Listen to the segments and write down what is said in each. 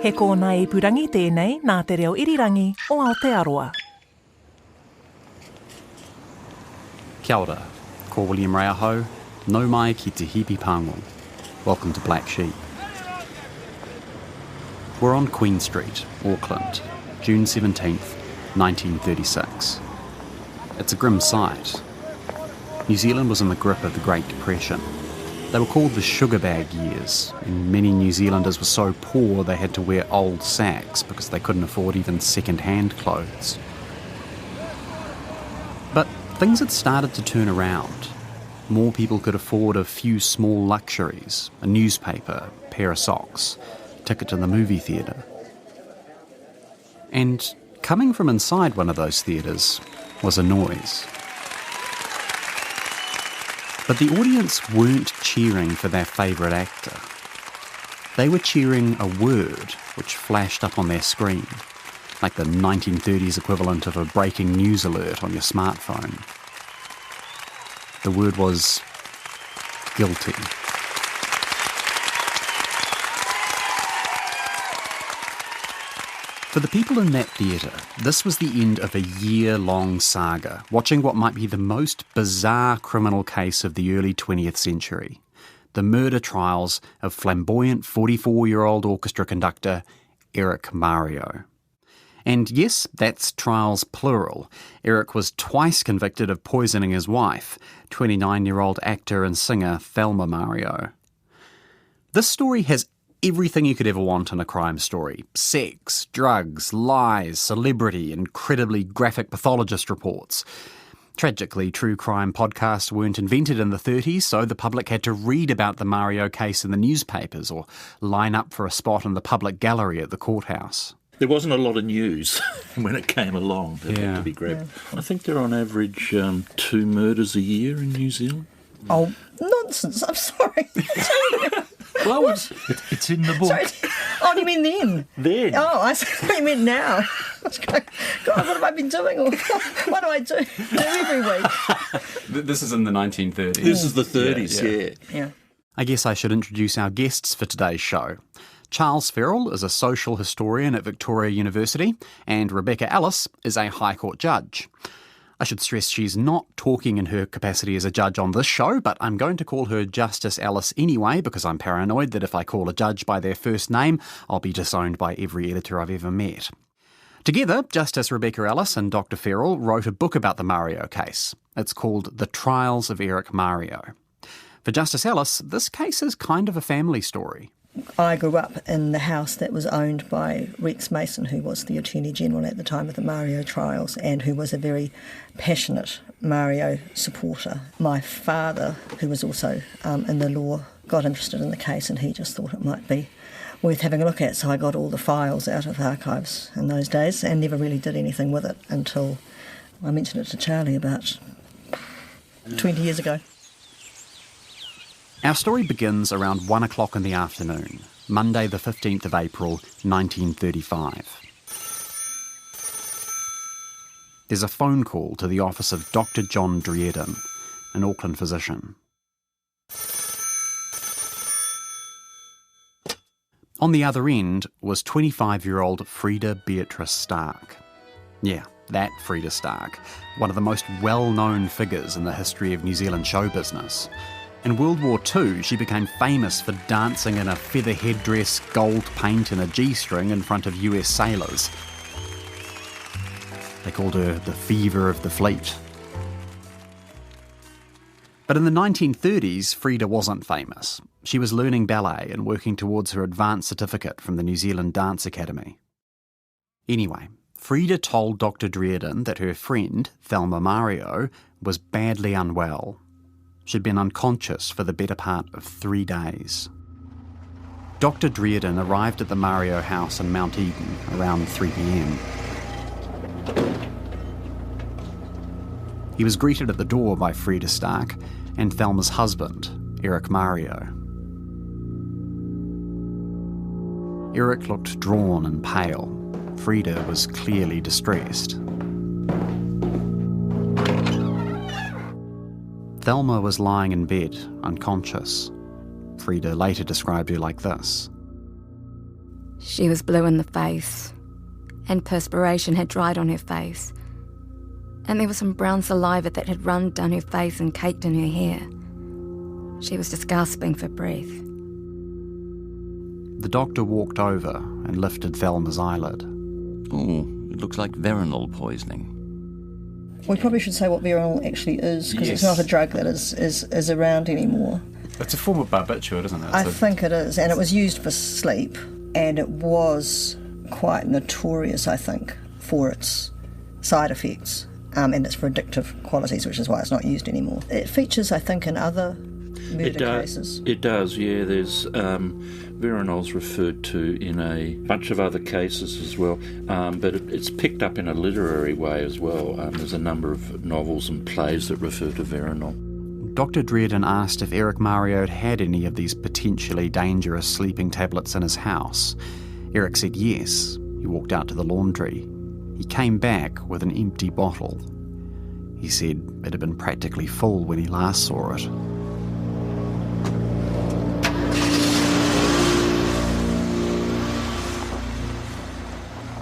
He kōna e purangi tēnei nā te reo irirangi o Aotearoa. Kia ora, ko William Reo, nau mai ki te hipi pango. Welcome to Black Sheep. We're on Queen Street, Auckland, June 17th, 1936. It's a grim sight. New Zealand was in the grip of the Great Depression. They were called the sugar bag years, and many New Zealanders were so poor they had to wear old sacks because they couldn't afford even second-hand clothes. But things had started to turn around. More people could afford a few small luxuries, a newspaper, a pair of socks, a ticket to the movie theatre. And coming from inside one of those theatres was a noise. But the audience weren't cheering for their favourite actor. They were cheering a word which flashed up on their screen, like the 1930s equivalent of a breaking news alert on your smartphone. The word was guilty. For the people in that theatre, this was the end of a year-long saga, watching what might be the most bizarre criminal case of the early 20th century, the murder trials of flamboyant 44-year-old orchestra conductor Eric Mareo. And yes, that's trials plural. Eric was twice convicted of poisoning his wife, 29-year-old actor and singer Thelma Mareo. This story has everything you could ever want in a crime story. Sex, drugs, lies, celebrity, incredibly graphic pathologist reports. Tragically, true crime podcasts weren't invented in the 30s, so the public had to read about the Mareo case in the newspapers or line up for a spot in the public gallery at the courthouse. There wasn't a lot of news when it came along that had to be grabbed. I think there are on average 2 murders a year in New Zealand. Oh, nonsense, I'm sorry. Well, it's in the book. Sorry. Oh, do you mean then? Then? Oh, I thought you meant now. I was going, God, what have I been doing? Or what do I do every week? This is in the 1930s. This is the 30s, Yeah. I guess I should introduce our guests for today's show. Charles Ferrell is a social historian at Victoria University, and Rebecca Ellis is a High Court judge. I should stress she's not talking in her capacity as a judge on this show, but I'm going to call her Justice Ellis anyway because I'm paranoid that if I call a judge by their first name, I'll be disowned by every editor I've ever met. Together, Justice Rebecca Ellis and Dr. Ferrell wrote a book about the Mareo case. It's called The Trials of Eric Mareo. For Justice Ellis, this case is kind of a family story. I grew up in the house that was owned by Rex Mason, who was the Attorney General at the time of the Mareo trials and who was a very passionate Mareo supporter. My father, who was also in the law, got interested in the case and he just thought it might be worth having a look at. So I got all the files out of archives in those days and never really did anything with it until I mentioned it to Charlie about 20 years ago. Our story begins around 1 o'clock in the afternoon, Monday the 15th of April, 1935. There's a phone call to the office of Dr. John Drieden, an Auckland physician. On the other end was 25-year-old Frida Beatrice Stark. Yeah, that Frida Stark, one of the most well-known figures in the history of New Zealand show business. In World War II, she became famous for dancing in a feather headdress, gold paint and a G-string in front of US sailors. They called her the Fever of the Fleet. But in the 1930s, Frida wasn't famous. She was learning ballet and working towards her advanced certificate from the New Zealand Dance Academy. Anyway, Frida told Dr. Drieden that her friend, Thelma Mareo, was badly unwell. She'd been unconscious for the better part of 3 days. Dr. Drieden arrived at the Mareo house in Mount Eden around 3 p.m. He was greeted at the door by Frida Stark and Thelma's husband, Eric Mareo. Eric looked drawn and pale. Frida was clearly distressed. Thelma was lying in bed, unconscious. Frida later described her like this. She was blue in the face, and perspiration had dried on her face, and there was some brown saliva that had run down her face and caked in her hair. She was just gasping for breath. The doctor walked over and lifted Thelma's eyelid. Oh, it looks like veronal poisoning. We probably should say what veronal actually is, because it's not a drug that is around anymore. It's a form of barbiturate, isn't it? I think it is, and it was used for sleep, and it was quite notorious, I think, for its side effects and its addictive qualities, which is why it's not used anymore. It features, I think, in other murder cases. It does, yeah. There's veronal's referred to in a bunch of other cases as well, but it's picked up in a literary way as well. There's a number of novels and plays that refer to veronal. Dr. Dredden asked if Eric Mareo had any of these potentially dangerous sleeping tablets in his house. Eric said yes. He walked out to the laundry. He came back with an empty bottle. He said it had been practically full when he last saw it.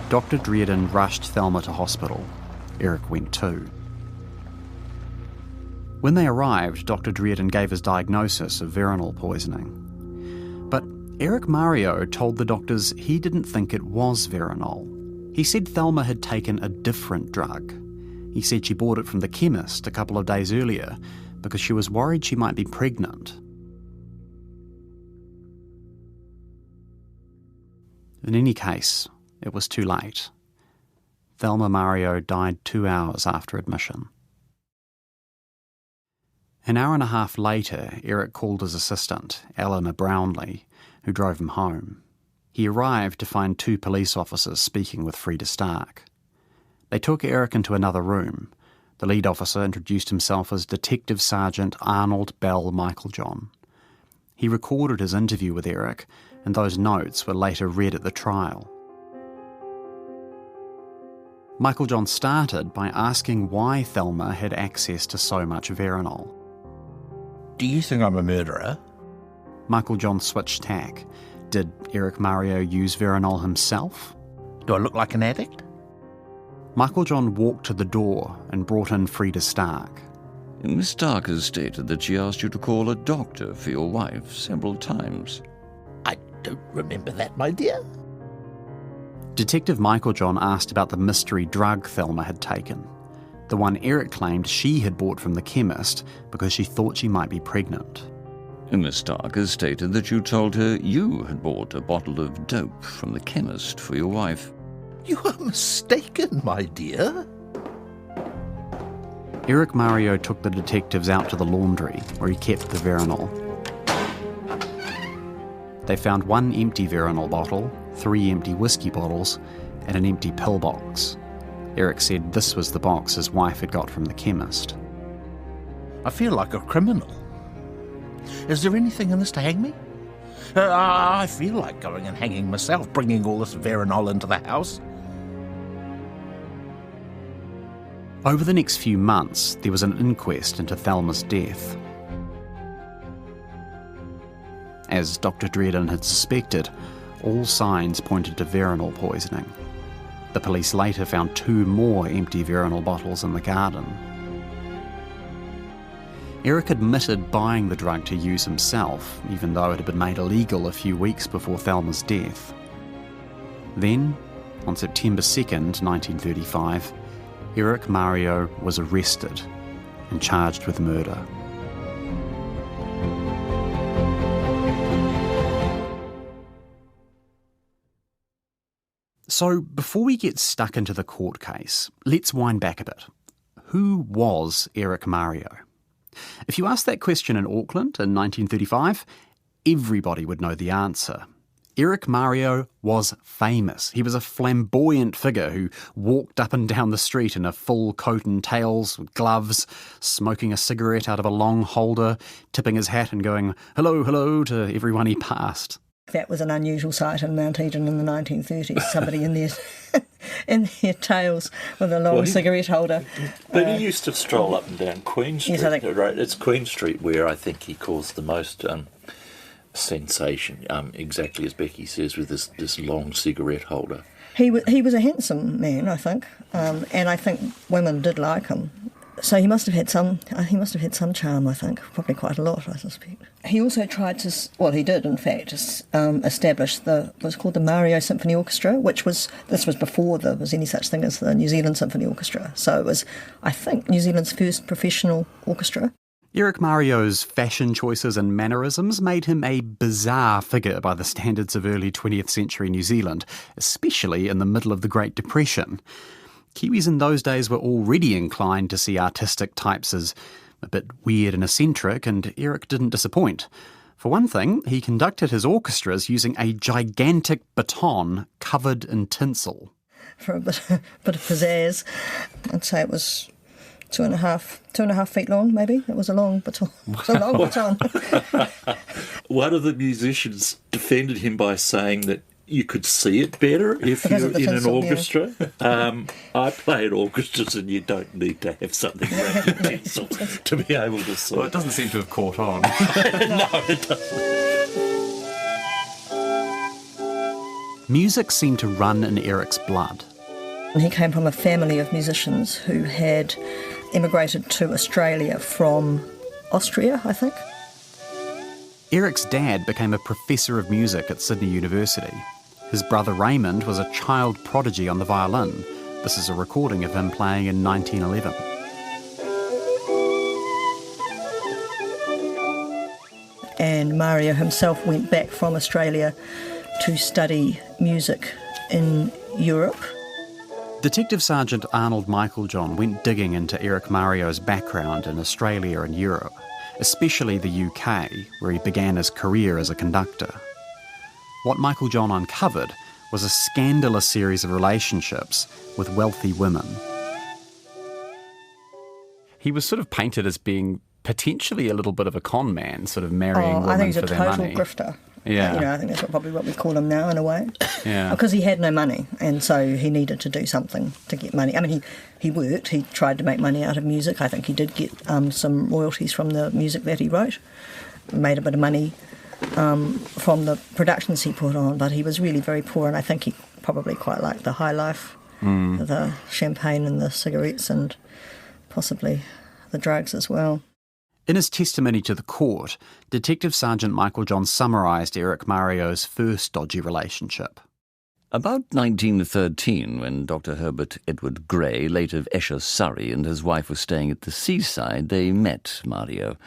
Dr. Dredden rushed Thelma to hospital. Eric went too. When they arrived, Dr. Dredden gave his diagnosis of veronal poisoning. But Eric Mareo told the doctors he didn't think it was veronal. He said Thelma had taken a different drug. He said she bought it from the chemist a couple of days earlier because she was worried she might be pregnant. In any case, it was too late. Thelma Mareo died 2 hours after admission. An hour and a half later, Eric called his assistant, Eleanor Brownlee, who drove him home. He arrived to find 2 police officers speaking with Frida Stark. They took Eric into another room. The lead officer introduced himself as Detective Sergeant Arnold Bell Michaeljohn. He recorded his interview with Eric, and those notes were later read at the trial. Michaeljohn started by asking why Thelma had access to so much veronal. Do you think I'm a murderer? Michaeljohn switched tack. Did Eric Mareo use veronal himself? Do I look like an addict? Michaeljohn walked to the door and brought in Frida Stark. Miss Stark has stated that she asked you to call a doctor for your wife several times. I don't remember that, my dear. Detective Michaeljohn asked about the mystery drug Thelma had taken, the one Eric claimed she had bought from the chemist because she thought she might be pregnant. Miss Stark has stated that you told her you had bought a bottle of dope from the chemist for your wife. You are mistaken, my dear. Eric Mareo took the detectives out to the laundry where he kept the veronal. They found 1 empty veronal bottle, 3 empty whiskey bottles, and an empty pill box. Eric said this was the box his wife had got from the chemist. I feel like a criminal. Is there anything in this to hang me? I feel like going and hanging myself, bringing all this veronal into the house. Over the next few months, there was an inquest into Thelma's death. As Dr. Dredden had suspected, all signs pointed to veronal poisoning. The police later found 2 more empty veronal bottles in the garden. Eric admitted buying the drug to use himself, even though it had been made illegal a few weeks before Thelma's death. Then, on September 2nd, 1935, Eric Mareo was arrested and charged with murder. So, before we get stuck into the court case, let's wind back a bit. Who was Eric Mareo? If you asked that question in Auckland in 1935, everybody would know the answer. Eric Mareo was famous. He was a flamboyant figure who walked up and down the street in a full coat and tails, with gloves, smoking a cigarette out of a long holder, tipping his hat and going, "Hello, hello," to everyone he passed. That was an unusual sight in Mount Eden in the 1930s, somebody in their tails with a long cigarette holder. But he used to stroll up and down Queen Street. Yes, I think. Right, it's Queen Street where I think he caused the most sensation, exactly as Becky says, with this long cigarette holder. He was a handsome man, I think, and I think women did like him. So he must have had some charm, I think, probably quite a lot, I suspect. He also tried to, he did in fact, establish what's called the Mareo Symphony Orchestra, this was before there was any such thing as the New Zealand Symphony Orchestra. So it was, I think, New Zealand's first professional orchestra. Eric Mareo's fashion choices and mannerisms made him a bizarre figure by the standards of early 20th century New Zealand, especially in the middle of the Great Depression. Kiwis in those days were already inclined to see artistic types as a bit weird and eccentric, and Eric didn't disappoint. For one thing, he conducted his orchestras using a gigantic baton covered in tinsel. For a bit of pizzazz, I'd say it was 2.5 feet long, maybe. It was a long baton. It was a long baton. One of the musicians defended him by saying that you could see it better if you're in an orchestra. Yeah. I play in orchestras and you don't need to have something wrapped in tinsel to be able to see. Well, it doesn't seem to have caught on. No, it doesn't. Music seemed to run in Eric's blood. And he came from a family of musicians who had immigrated to Australia from Austria, I think. Eric's dad became a professor of music at Sydney University. His brother Raymond was a child prodigy on the violin. This is a recording of him playing in 1911. And Mareo himself went back from Australia to study music in Europe. Detective Sergeant Arnold Michaeljohn went digging into Eric Mareo's background in Australia and Europe, especially the UK, where he began his career as a conductor. What Michaeljohn uncovered was a scandalous series of relationships with wealthy women. He was sort of painted as being potentially a little bit of a con man, sort of marrying women for their money. I think he's a total grifter. Yeah. I think that's probably what we call him now in a way. Yeah. Because he had no money, and so he needed to do something to get money. I mean, he worked, he tried to make money out of music. I think he did get some royalties from the music that he wrote, made a bit of money from the productions he put on, but he was really very poor, and I think he probably quite liked the high life, the champagne and the cigarettes and possibly the drugs as well. In his testimony to the court, Detective Sergeant Michaeljohn summarised Eric Mareo's first dodgy relationship. About 1913, when Dr. Herbert Edward Gray, late of Esher, Surrey, and his wife were staying at the seaside, they met Mareo.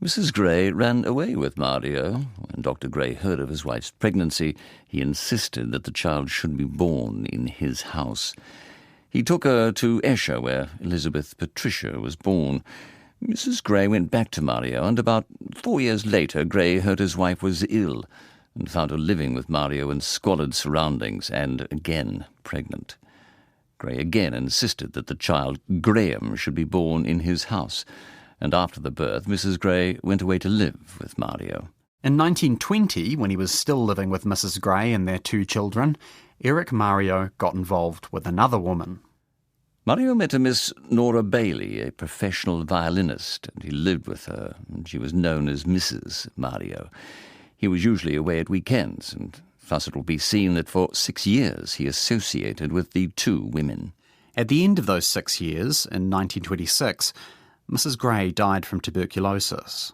Mrs. Gray ran away with Mareo. When Dr. Gray heard of his wife's pregnancy, he insisted that the child should be born in his house. He took her to Esher, where Elizabeth Patricia was born. Mrs. Gray went back to Mareo, and about 4 years later Gray heard his wife was ill and found her living with Mareo in squalid surroundings and again pregnant. Gray again insisted that the child, Graham, should be born in his house, and after the birth Mrs. Gray went away to live with Mareo. In 1920, when he was still living with Mrs. Gray and their 2 children, Eric Mareo got involved with another woman. Mareo met a Miss Nora Bailey, a professional violinist, and he lived with her, and she was known as Mrs. Mareo. He was usually away at weekends, and thus it will be seen that for 6 years he associated with the 2 women. At the end of those 6 years, in 1926, Mrs. Gray died from tuberculosis.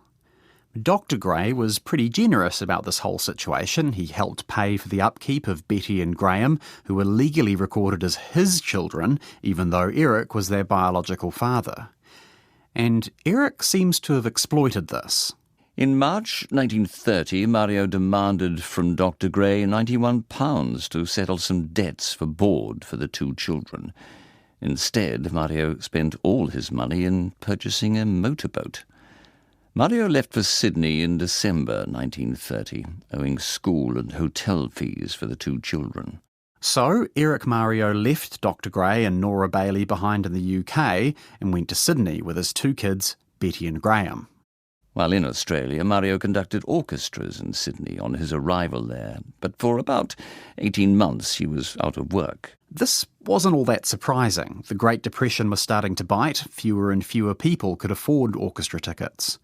Dr. Gray was pretty generous about this whole situation. He helped pay for the upkeep of Betty and Graham, who were legally recorded as his children, even though Eric was their biological father. And Eric seems to have exploited this. In March 1930, Mareo demanded from Dr. Gray £91 to settle some debts for board for the 2 children. Instead, Mareo spent all his money in purchasing a motorboat. Mareo left for Sydney in December 1930, owing school and hotel fees for the 2 children. So, Eric Mareo left Dr. Gray and Nora Bailey behind in the UK and went to Sydney with his 2 kids, Betty and Graham. While in Australia, Mareo conducted orchestras in Sydney on his arrival there, but for about 18 months he was out of work. This wasn't all that surprising. The Great Depression was starting to bite. Fewer and fewer people could afford orchestra tickets.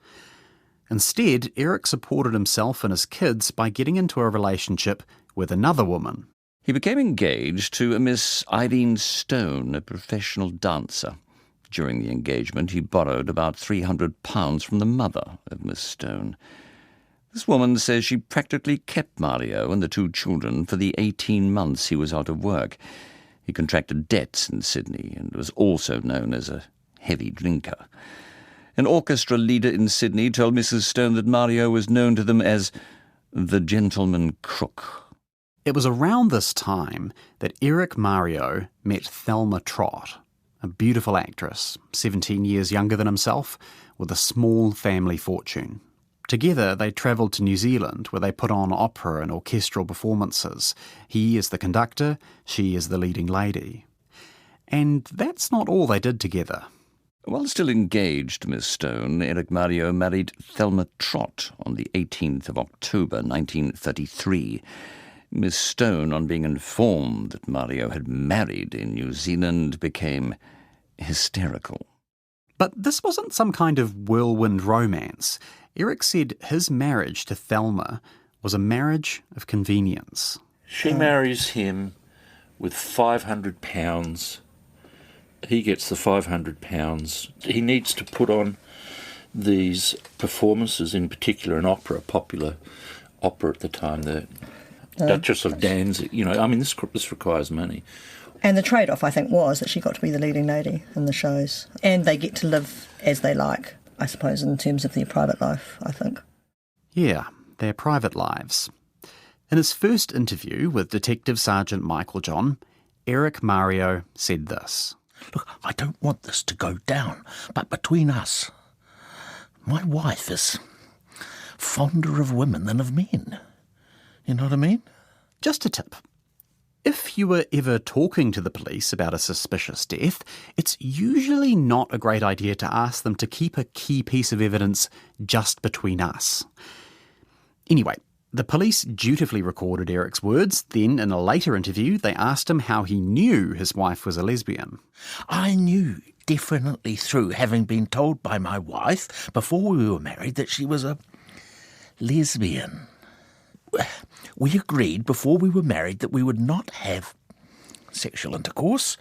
Instead, Eric supported himself and his kids by getting into a relationship with another woman. He became engaged to a Miss Eileen Stone, a professional dancer. During the engagement, he borrowed about £300 from the mother of Miss Stone. This woman says she practically kept Mareo and the two children for the 18 months he was out of work. He contracted debts in Sydney and was also known as a heavy drinker. An orchestra leader in Sydney told Mrs. Stone that Mareo was known to them as the gentleman crook. It was around this time that Eric Mareo met Thelma Trott, a beautiful actress, 17 years younger than himself, with a small family fortune. Together, they travelled to New Zealand, where they put on opera and orchestral performances. He is the conductor, she is the leading lady. And that's not all they did together. While still engaged to Miss Stone, Eric Mareo married Thelma Trott on the 18th of October 1933. Miss Stone, on being informed that Mareo had married in New Zealand, became hysterical. But this wasn't some kind of whirlwind romance. Eric said his marriage to Thelma was a marriage of convenience. She marries him with £500. He gets the £500. He needs to put on these performances, in particular an opera, a popular opera at the time, the Duchess of Danzig. This requires money. And the trade-off, I think, was that she got to be the leading lady in the shows. And they get to live as they like, I suppose, in terms of their private life, I think. Yeah, their private lives. In his first interview with Detective Sergeant Michael John, Eric Mareo said this. Look, I don't want this to go down, but between us, my wife is fonder of women than of men. You know what I mean? Just a tip. If you were ever talking to the police about a suspicious death, it's usually not a great idea to ask them to keep a key piece of evidence just between us. Anyway, the police dutifully recorded Eric's words. Then, in a later interview, they asked him how he knew his wife was a lesbian. I knew definitely through having been told by my wife before we were married that she was a lesbian. We agreed before we were married that we would not have sexual intercourse,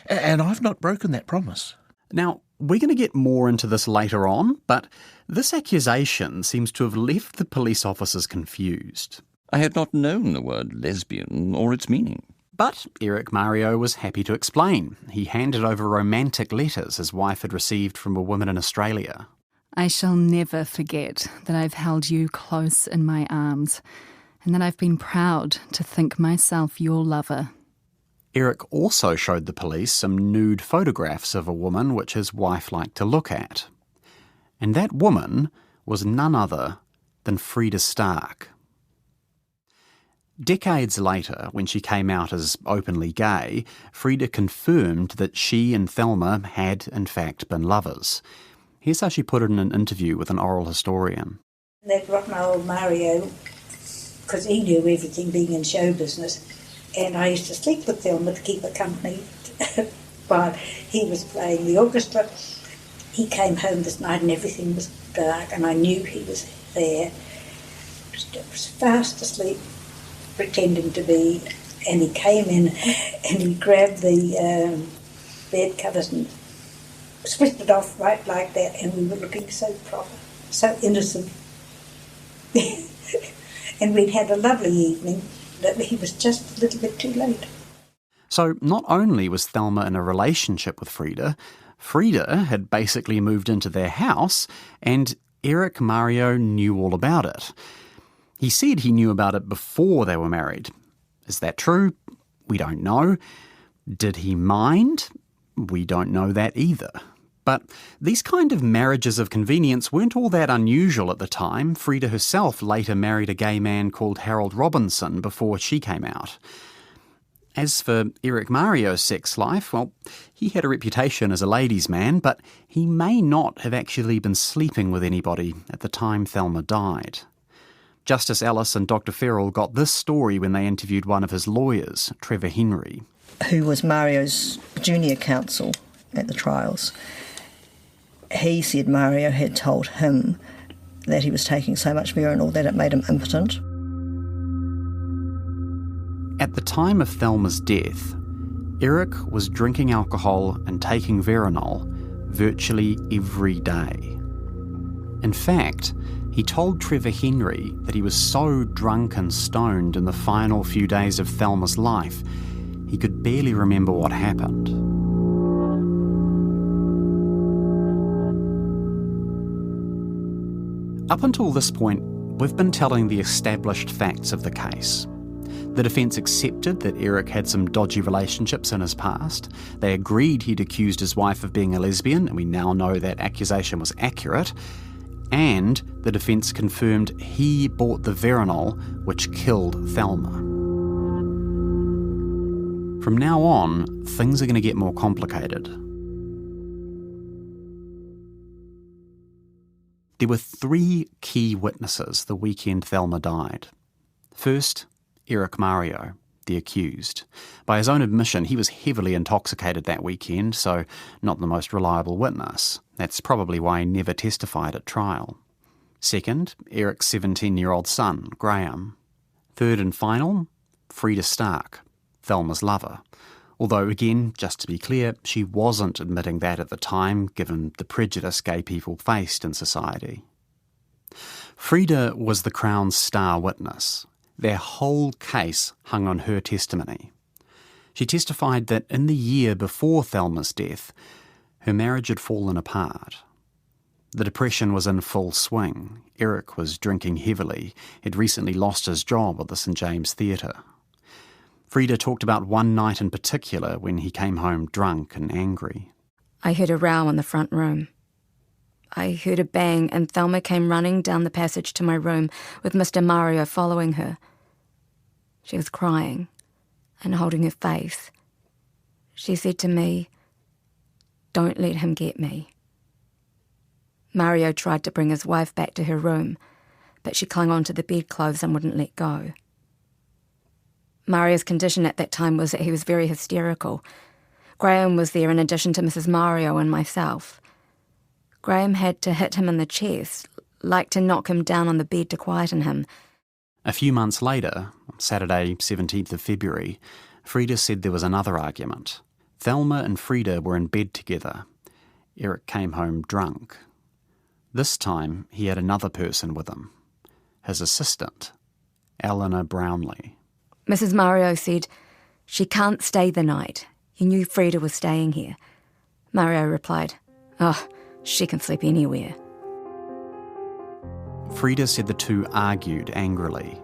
and I've not broken that promise. Now, we're going to get more into this later on, but this accusation seems to have left the police officers confused. I had not known the word lesbian or its meaning. But Eric Mareo was happy to explain. He handed over romantic letters his wife had received from a woman in Australia. I shall never forget that I've held you close in my arms and that I've been proud to think myself your lover. Eric also showed the police some nude photographs of a woman which his wife liked to look at. And that woman was none other than Frida Stark. Decades later, when she came out as openly gay, Frida confirmed that she and Thelma had, in fact, been lovers. Here's how she put it in an interview with an oral historian. That rotten old Mareo, because he knew everything being in show business, and I used to sleep with Thelma to keep her company while he was playing the orchestra. He came home this night and everything was dark, and I knew he was there. I was fast asleep, pretending to be, and he came in and he grabbed the bed covers and switched it off right like that, and we were looking so proper, so innocent. And we'd had a lovely evening, but he was just a little bit too late. So not only was Thelma in a relationship with Frida, Frida had basically moved into their house, and Eric Mareo knew all about it. He said he knew about it before they were married. Is that true? We don't know. Did he mind? We don't know that either. But these kind of marriages of convenience weren't all that unusual at the time. Frida herself later married a gay man called Harold Robinson before she came out. As for Eric Mareo's sex life, well, he had a reputation as a ladies' man, but he may not have actually been sleeping with anybody at the time Thelma died. Justice Ellis and Dr. Ferrell got this story when they interviewed one of his lawyers, Trevor Henry, who was Mario's junior counsel at the trials. He said Mareo had told him that he was taking so much Veronal that it made him impotent. At the time of Thelma's death, Eric was drinking alcohol and taking Veronal virtually every day. In fact, he told Trevor Henry that he was so drunk and stoned in the final few days of Thelma's life, he could barely remember what happened. Up until this point, we've been telling the established facts of the case. The defence accepted that Eric had some dodgy relationships in his past. They agreed he'd accused his wife of being a lesbian, and we now know that accusation was accurate. And the defence confirmed he bought the Veronal which killed Thelma. From now on, things are going to get more complicated. There were 3 key witnesses the weekend Thelma died. First, Eric Mareo, the accused. By his own admission, he was heavily intoxicated that weekend, so not the most reliable witness. That's probably why he never testified at trial. Second, Eric's 17-year-old son, Graham. Third and final, Frida Stark, Thelma's lover. Although, again, just to be clear, she wasn't admitting that at the time, given the prejudice gay people faced in society. Frida was the Crown's star witness. Their whole case hung on her testimony. She testified that in the year before Thelma's death, her marriage had fallen apart. The depression was in full swing. Eric was drinking heavily. He'd recently lost his job at the St James Theatre. Frida talked about one night in particular when he came home drunk and angry. I heard a row in the front room. I heard a bang and Thelma came running down the passage to my room with Mr. Mareo following her. She was crying and holding her face. She said to me, "Don't let him get me." Mareo tried to bring his wife back to her room, but she clung onto the bedclothes and wouldn't let go. Mario's condition at that time was that he was very hysterical. Graham was there in addition to Mrs. Mareo and myself. Graham had to hit him in the chest, like to knock him down on the bed to quieten him. A few months later, Saturday 17th of February, Frida said there was another argument. Thelma and Frida were in bed together. Eric came home drunk. This time he had another person with him, his assistant, Eleanor Brownlee. Mrs. Mareo said, "She can't stay the night. You knew Frida was staying here." Mareo replied, "Oh, she can sleep anywhere." Frida said the two argued angrily.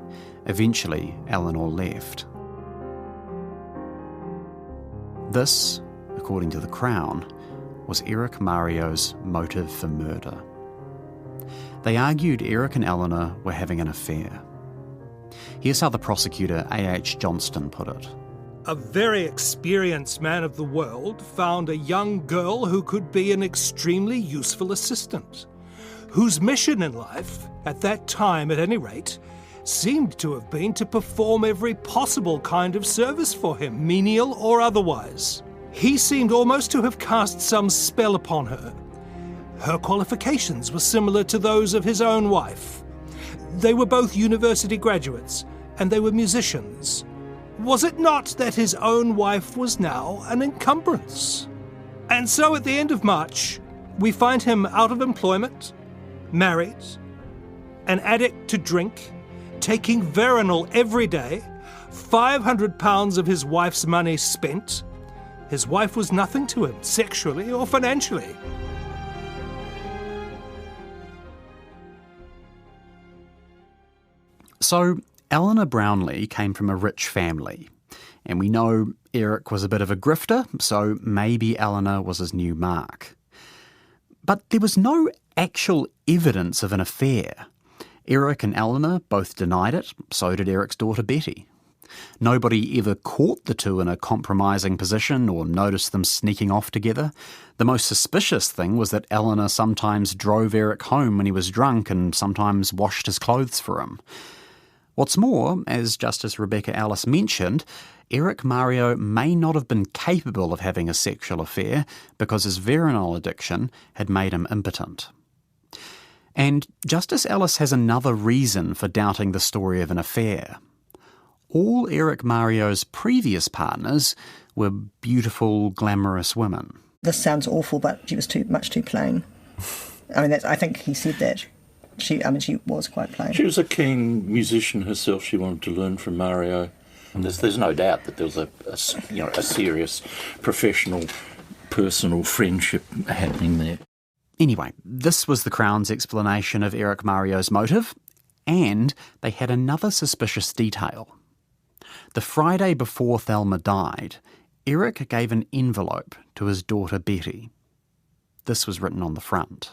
Eventually, Eleanor left. This, according to the Crown, was Eric Mareo's motive for murder. They argued Eric and Eleanor were having an affair. Here's how the prosecutor A.H. Johnston put it. A very experienced man of the world found a young girl who could be an extremely useful assistant, whose mission in life, at that time at any rate, seemed to have been to perform every possible kind of service for him, menial or otherwise. He seemed almost to have cast some spell upon her. Her qualifications were similar to those of his own wife. They were both university graduates, and they were musicians. Was it not that his own wife was now an encumbrance? And so at the end of March, we find him out of employment, married, an addict to drink, taking Veronal every day, £500 of his wife's money spent. His wife was nothing to him, sexually or financially. So, Eleanor Brownlee came from a rich family, and we know Eric was a bit of a grifter, so maybe Eleanor was his new mark. But there was no actual evidence of an affair. Eric and Eleanor both denied it, so did Eric's daughter Betty. Nobody ever caught the two in a compromising position or noticed them sneaking off together. The most suspicious thing was that Eleanor sometimes drove Eric home when he was drunk and sometimes washed his clothes for him. What's more, as Justice Rebecca Ellis mentioned, Eric Mareo may not have been capable of having a sexual affair because his Veronal addiction had made him impotent. And Justice Ellis has another reason for doubting the story of an affair. All Eric Mareo's previous partners were beautiful, glamorous women. This sounds awful, but she was much too plain. I mean, I think he said that. She was quite plain. She was a keen musician herself. She wanted to learn from Mareo. And there's no doubt that there was a serious professional, personal friendship happening there. Anyway, this was the Crown's explanation of Eric Mareo's motive, and they had another suspicious detail. The Friday before Thelma died, Eric gave an envelope to his daughter Betty. This was written on the front.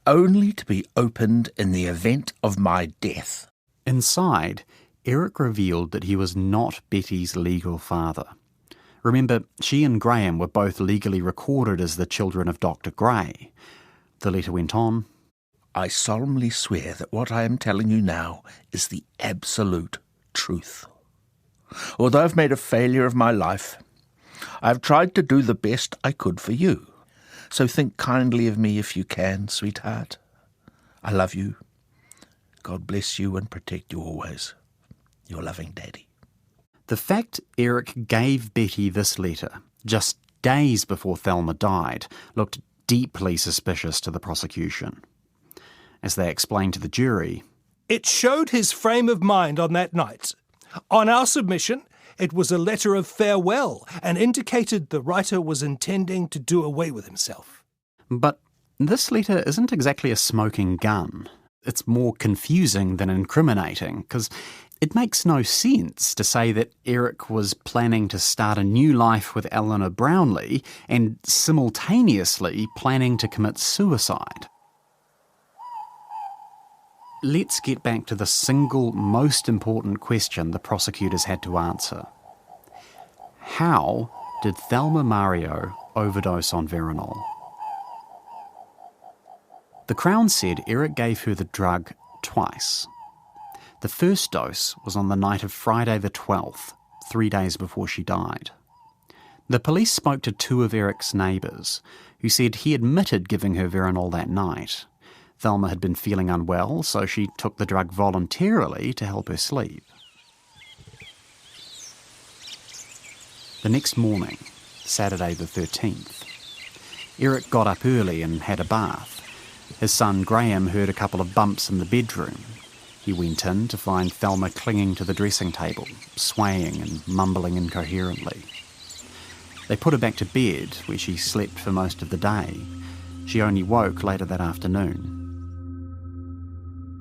Only to be opened in the event of my death. Inside, Eric revealed that he was not Betty's legal father. Remember, she and Graham were both legally recorded as the children of Dr. Gray. The letter went on. I solemnly swear that what I am telling you now is the absolute truth. Although I've made a failure of my life, I've tried to do the best I could for you. So think kindly of me if you can, sweetheart. I love you. God bless you and protect you always. Your loving Daddy. The fact Eric gave Betty this letter just days before Thelma died looked deeply suspicious to the prosecution. As they explained to the jury, it showed his frame of mind on that night. On our submission, it was a letter of farewell and indicated the writer was intending to do away with himself. But this letter isn't exactly a smoking gun. It's more confusing than incriminating, because it makes no sense to say that Eric was planning to start a new life with Eleanor Brownlee and simultaneously planning to commit suicide. Let's get back to the single most important question the prosecutors had to answer. How did Thelma Mareo overdose on Veronal? The Crown said Eric gave her the drug twice. The first dose was on the night of Friday the 12th, 3 days before she died. The police spoke to two of Eric's neighbours, who said he admitted giving her Veronal that night. Thelma had been feeling unwell, so she took the drug voluntarily to help her sleep. The next morning, Saturday the 13th, Eric got up early and had a bath. His son Graham heard a couple of bumps in the bedroom. He went in to find Thelma clinging to the dressing table, swaying and mumbling incoherently. They put her back to bed, where she slept for most of the day. She only woke later that afternoon.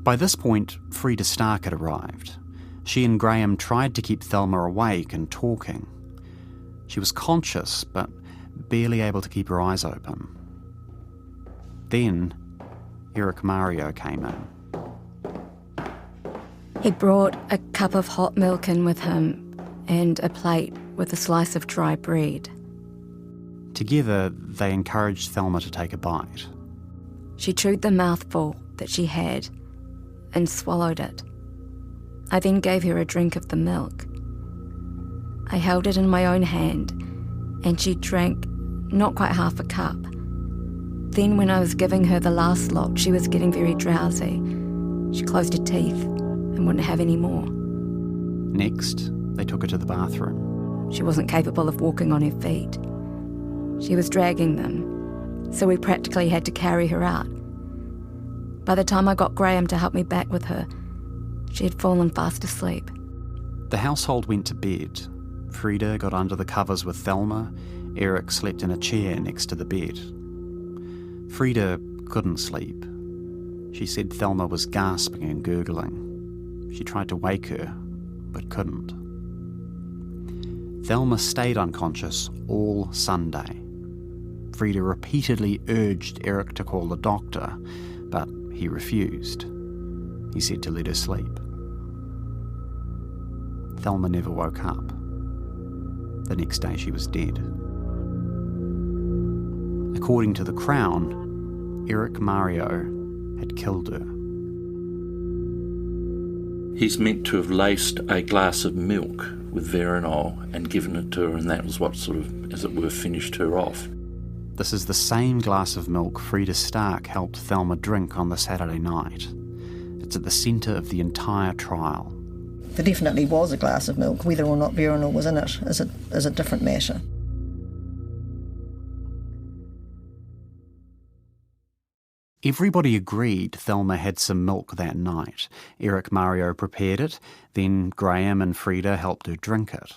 By this point, Frida Stark had arrived. She and Graham tried to keep Thelma awake and talking. She was conscious, but barely able to keep her eyes open. Then, Eric Mareo came in. He brought a cup of hot milk in with him and a plate with a slice of dry bread. Together, they encouraged Thelma to take a bite. She chewed the mouthful that she had and swallowed it. I then gave her a drink of the milk. I held it in my own hand, and she drank not quite half a cup. Then when I was giving her the last lot, she was getting very drowsy. She closed her teeth and wouldn't have any more. Next, they took her to the bathroom. She wasn't capable of walking on her feet. She was dragging them, so we practically had to carry her out. By the time I got Graham to help me back with her, she had fallen fast asleep. The household went to bed. Frida got under the covers with Thelma. Eric slept in a chair next to the bed. Frida couldn't sleep. She said Thelma was gasping and gurgling. She tried to wake her, but couldn't. Thelma stayed unconscious all Sunday. Frida repeatedly urged Eric to call the doctor, but he refused. He said to let her sleep. Thelma never woke up. The next day she was dead. According to the Crown, Eric Mareo had killed her. He's meant to have laced a glass of milk with Veronal and given it to her, and that was what sort of, as it were, finished her off. This is the same glass of milk Frida Stark helped Thelma drink on the Saturday night. It's at the centre of the entire trial. There definitely was a glass of milk. Whether or not veronal was in it is a different matter. Everybody agreed Thelma had some milk that night. Eric Mareo prepared it, then Graham and Frida helped her drink it.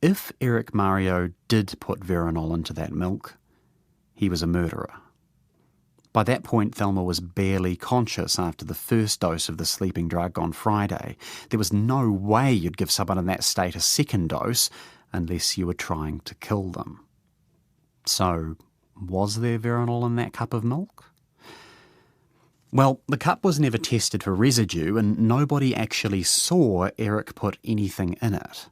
If Eric Mareo did put veronal into that milk, he was a murderer. By that point, Thelma was barely conscious after the first dose of the sleeping drug on Friday. There was no way you'd give someone in that state a second dose unless you were trying to kill them. So, was there veronal in that cup of milk? Well, the cup was never tested for residue and nobody actually saw Eric put anything in it.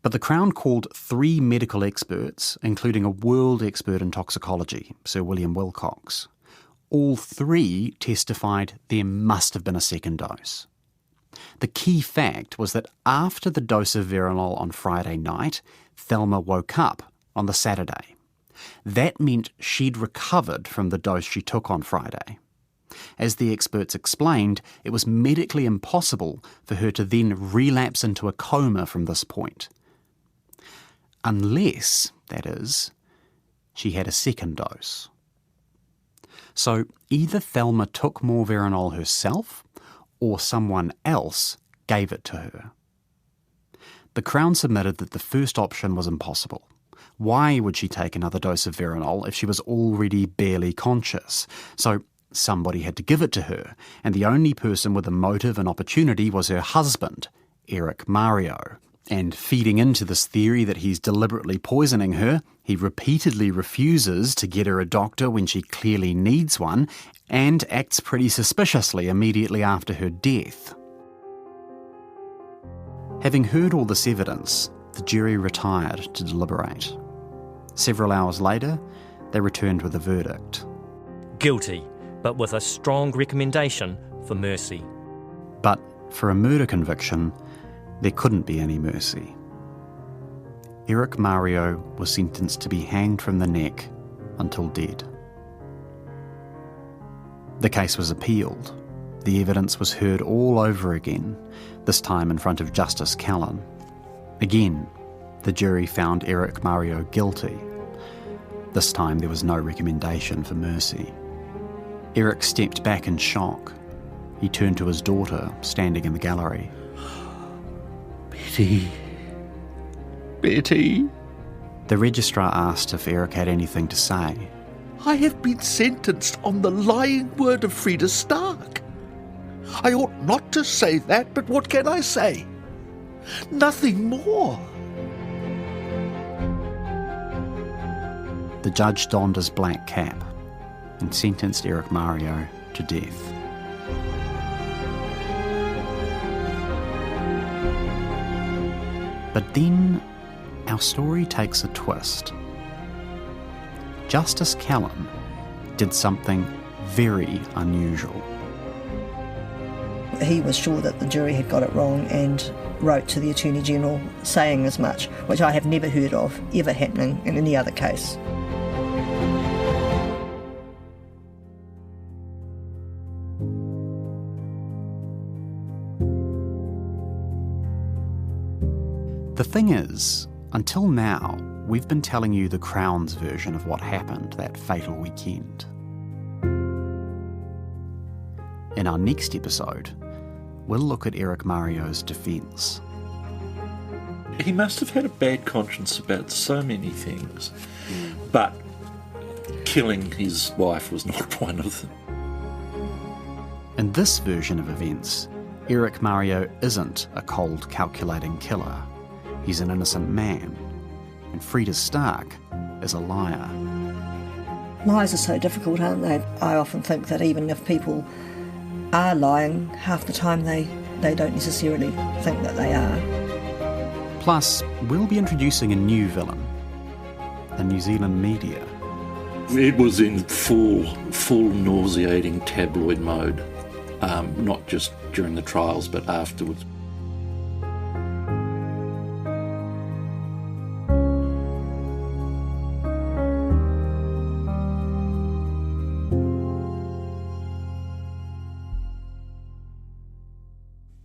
But the Crown called 3 medical experts, including a world expert in toxicology, Sir William Wilcox. All 3 testified there must have been a second dose. The key fact was that after the dose of veronal on Friday night, Thelma woke up on the Saturday. That meant she'd recovered from the dose she took on Friday. As the experts explained, it was medically impossible for her to then relapse into a coma from this point. Unless, that is, she had a second dose. So either Thelma took more veronal herself, or someone else gave it to her. The Crown submitted that the first option was impossible. Why would she take another dose of veronal if she was already barely conscious? So somebody had to give it to her, and the only person with a motive and opportunity was her husband, Eric Mareo. And feeding into this theory that he's deliberately poisoning her, he repeatedly refuses to get her a doctor when she clearly needs one, and acts pretty suspiciously immediately after her death. Having heard all this evidence, the jury retired to deliberate. Several hours later, they returned with a verdict. Guilty, but with a strong recommendation for mercy. But for a murder conviction, there couldn't be any mercy. Eric Mareo was sentenced to be hanged from the neck until dead. The case was appealed. The evidence was heard all over again, this time in front of Justice Callan. Again, the jury found Eric Mareo guilty. This time there was no recommendation for mercy. Eric stepped back in shock. He turned to his daughter, standing in the gallery. Betty. Betty. The registrar asked if Eric had anything to say. I have been sentenced on the lying word of Frida Stark. I ought not to say that, but what can I say? Nothing more. The judge donned his black cap and sentenced Eric Mareo to death. But then our story takes a twist. Justice Callan did something very unusual. He was sure that the jury had got it wrong and wrote to the Attorney General saying as much, which I have never heard of ever happening in any other case. The thing is, until now, we've been telling you the Crown's version of what happened that fatal weekend. In our next episode, we'll look at Eric Mareo's defence. He must have had a bad conscience about so many things, but killing his wife was not one of them. In this version of events, Eric Mareo isn't a cold, calculating killer. He's an innocent man, and Frida Stark is a liar. Lies are so difficult, aren't they? I often think that even if people are lying, half the time they don't necessarily think that they are. Plus, we'll be introducing a new villain, the New Zealand media. It was in full nauseating tabloid mode, not just during the trials but afterwards.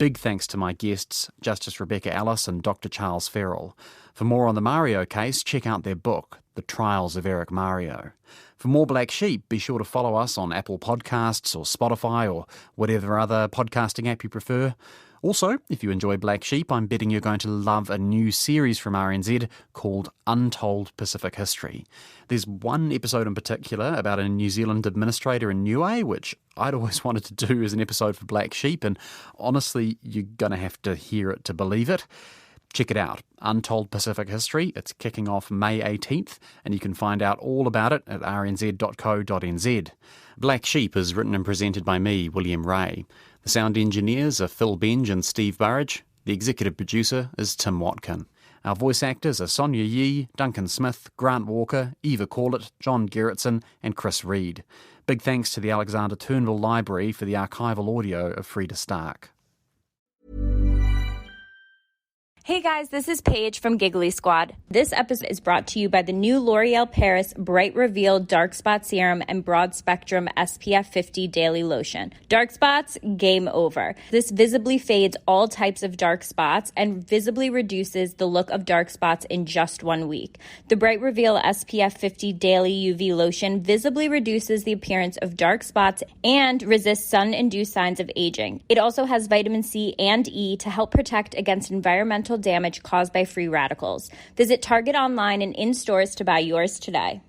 Big thanks to my guests, Justice Rebecca Ellis and Dr. Charles Ferrell. For more on the Mareo case, check out their book, The Trials of Eric Mareo. For more Black Sheep, be sure to follow us on Apple Podcasts or Spotify or whatever other podcasting app you prefer. Also, if you enjoy Black Sheep, I'm betting you're going to love a new series from RNZ called Untold Pacific History. There's one episode in particular about a New Zealand administrator in Niue, which I'd always wanted to do as an episode for Black Sheep, and honestly, you're going to have to hear it to believe it. Check it out, Untold Pacific History. It's kicking off May 18th, and you can find out all about it at rnz.co.nz. Black Sheep is written and presented by me, William Ray. The sound engineers are Phil Benge and Steve Burridge. The executive producer is Tim Watkin. Our voice actors are Sonia Yee, Duncan Smith, Grant Walker, Eva Corlett, John Gerritsen and Chris Reed. Big thanks to the Alexander Turnbull Library for the archival audio of Frida Stark. Hey guys, this is Paige from Giggly Squad. This episode is brought to you by the new L'Oreal Paris Bright Reveal Dark Spot Serum and Broad Spectrum SPF 50 Daily Lotion. Dark spots? Game over. This visibly fades all types of dark spots and visibly reduces the look of dark spots in just 1 week. The Bright Reveal SPF 50 Daily UV Lotion visibly reduces the appearance of dark spots and resists sun-induced signs of aging. It also has vitamin C and E to help protect against environmental damage caused by free radicals. Visit Target online and in stores to buy yours today.